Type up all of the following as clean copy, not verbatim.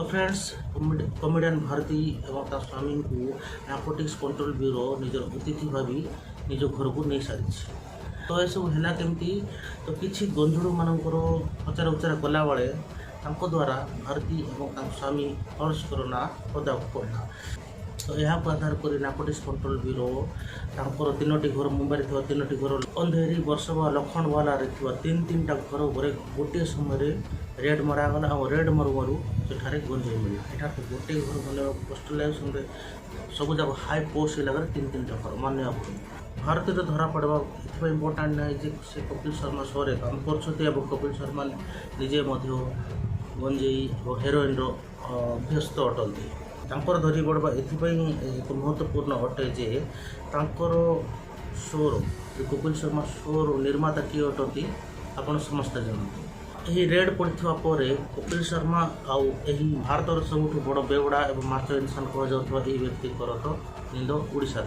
तो friends comedian Bharti एवं ता स्वामी को नार्कोटिक्स कंट्रोल ब्यूरो निजर अतिथि भावी निज घर को नहीं सारी। तो यह सब है केमती तो किसी गंजुड़ मानकर पचार उचार कला बेले द्वारा भारती और स्वामी परस्पर ना पदाक पड़ा। तो यह आधार कर नार्कोटिक्स कंट्रोल ब्यूरो तांकर 3टी घर मुंबई थी 3टी घर अंधेरी वर्षवा लखनवाला तीन टा घर पर गोटे समय रेड मरागला और रेड मरु सेठारे गंजेई मिले। यहाँ गोटे घर बन कष्ट लगे सब जाक हाई पोस्ट लगे 3-3टा घर मानने भारत में धरा पड़ा ये इम्पोर्टाट ना से कपिल शर्मा शो रे काम कर कपिल शर्मा निजे गंजेई और हेरोइन अभ्यस्त अटंती धरी पड़वा एक महत्वपूर्ण अटे जे शोर कपिल शर्मा शोर निर्माता किए अटंती आपड़ समस्ते जानते। यही रेड पड़ता पर कपिल शर्मा आउ भारतर सबुठ बड़ बेवड़ा और मास्टर इनसान कह व्यक्ति तो निंद ओडिशा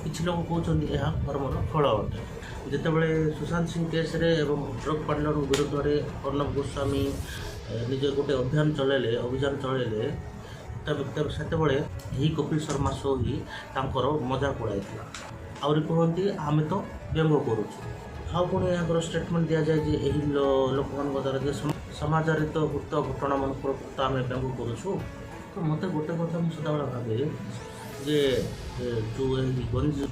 किसी लोग कहते हैं कर्मर फल अटे। जितेबाला Sushant Singh case drug partner विरुद्ध में अर्णब गोस्वामी निजे गोटे अभियान चलैले से कपिल शर्मा शो ही मजाक उड़ाई आहरी कहती आम तो व्यंग करुँ पुणी यहाँ स्टेटमेंट दि जाए यही लोक द्वारा समाचारित गुप्त घटना मान आम व्यंग करुँ। तो मत गोटे कथा मुझे सदा भावे जे जो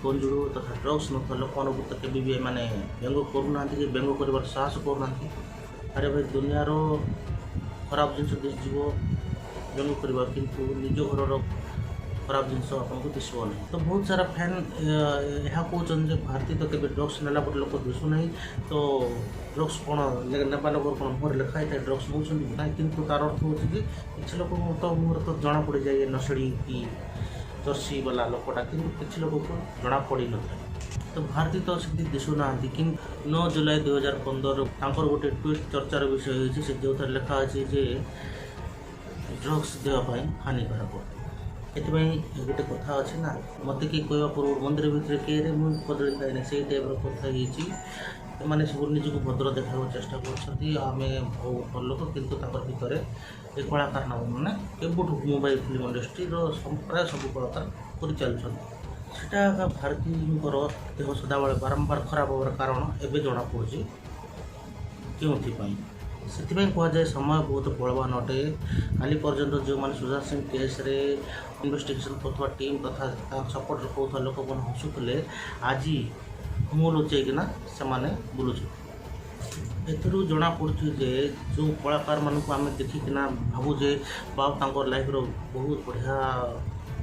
गंजुड़ तथा ड्रग्स नथा लोक तो केबी भी माने व्यंग करूना कि व्यंग कर साहस करना। अरे भाई दुनियार खराब जिन दिशो व्यंग करवा किंतु निज घर खराब जिन आपको दिशो ना। तो बहुत सारा फैन यह कहते भारती तो केवल ड्रग्स नेला पर लोक दिशुना तो ड्रग्स कौन नेबा लोक कौन मुहर लिखाई था ड्रग्स नौकरी ना कि तार अर्थ हो किसी लोक तो मुहर तो जना पड़ जाए नशड़ी कि जर्सी वाला लोकटा कि किसी लोक को जना पड़ी न था। तो भारती तो से दिशुना कि 9 जुलाई 2015 गोटे ट्वीट चर्चार विषय होती जो लिखा अच्छे जे ड्रग्स देवाई हानिकारक। ये गोटे कथा अच्छे ना मत कि कहवा पूर्व मंदिर भितर किए मुझे कदली खाए से टाइप कथा मैंने सब निजक भद्र देखा चेष्टा करमें भल लोक कितु भितर ये कलाकार मैंने केबुठ मोबाइल फिल्म इंडस्ट्री प्राय सब कलाकार कर चलता भारती देह सदाबले बारंबार खराब होवार कारण एवं जना पड़ी क्यों से कहुए समय बहुत बलवान अटे। काली पर्यंत जो मैंने सुशांत सिंह केस रे इन्वेस्टिगेशन कर टीम तथा सपोर्ट कहता लोक मैंने हसुले आज मुँह लुचेकिना से बुलूचे। एथरू जना पड़ी जे जो कलाकार मानक आम देखिकिना भावुजे बाबू लाइफ बहुत बढ़िया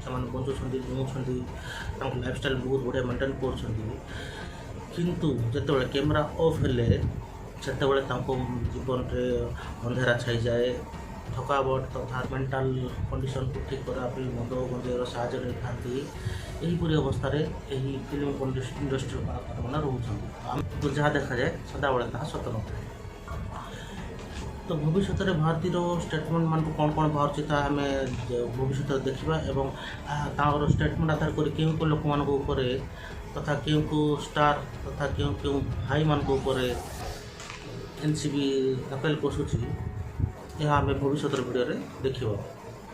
से बचुं जीवन लाइफस्टाइल बहुत बढ़िया मेंटेन किंतु जिते कैमेरा ऑफ हेले से जीवन में अंधेरा छाई जाए थकावट तथा मेंटाल कंडीशन को ठीक करने मद गंजेर साहय नहीं था। यहीपरी अवस्था फिल्म इंडस्ट्री कलाकार मैंने रोच जहाँ देखा जाए सदाबले ताहा सत न। तो भविष्य में भारतीय स्टेटमेंट मान कौन कौन बाहर आम भविष्य देखा और स्टेटमेंट आधार कर क्यों लोक मान तथा क्यों स्टार तथा क्यों भाई मान एनसीबी अपील कसुची यह आम भविष्य भिडियो देखा।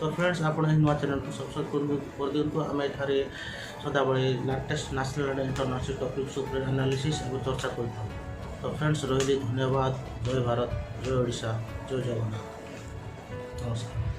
तो फ्रेंड्स आप नुआ चैनल को सब्सक्राइब कर दिंतु। आम एठारे सदाबले latest national and international topics उपर एनालिसिस और चर्चा करता। तो फ्रेंड्स रही धन्यवाद। जय भारत, जय ओडिशा, जय जगन्नाथ, नमस्कार।